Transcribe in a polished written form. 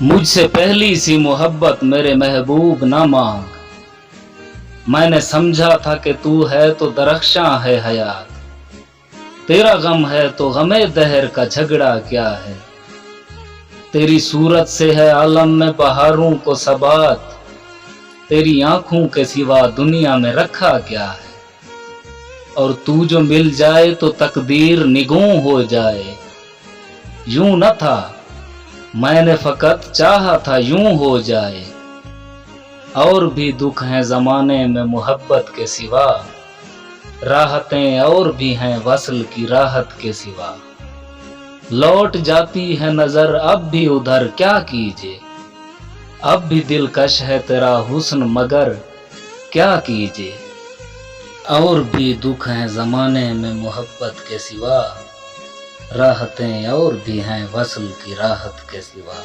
مجھ سے پہلی سی محبت میرے محبوب نہ مانگ، میں نے سمجھا تھا کہ تو ہے تو درخشاں ہے حیات، تیرا غم ہے تو غم دہر کا جھگڑا کیا ہے، تیری صورت سے ہے عالم میں بہاروں کو ثبات، تیری آنکھوں کے سوا دنیا میں رکھا کیا ہے، اور تو جو مل جائے تو تقدیر نگوں ہو جائے، یوں نہ تھا میں نے فقط چاہا تھا یوں ہو جائے، اور بھی دکھ ہیں زمانے میں محبت کے سوا، راحتیں اور بھی ہیں وصل کی راحت کے سوا، لوٹ جاتی ہے نظر اب بھی ادھر کیا کیجے، اب بھی دلکش ہے تیرا حسن مگر کیا کیجے، اور بھی دکھ ہیں زمانے میں محبت کے سوا، راحتیں اور بھی ہیں وصل کی راحت کے سوا۔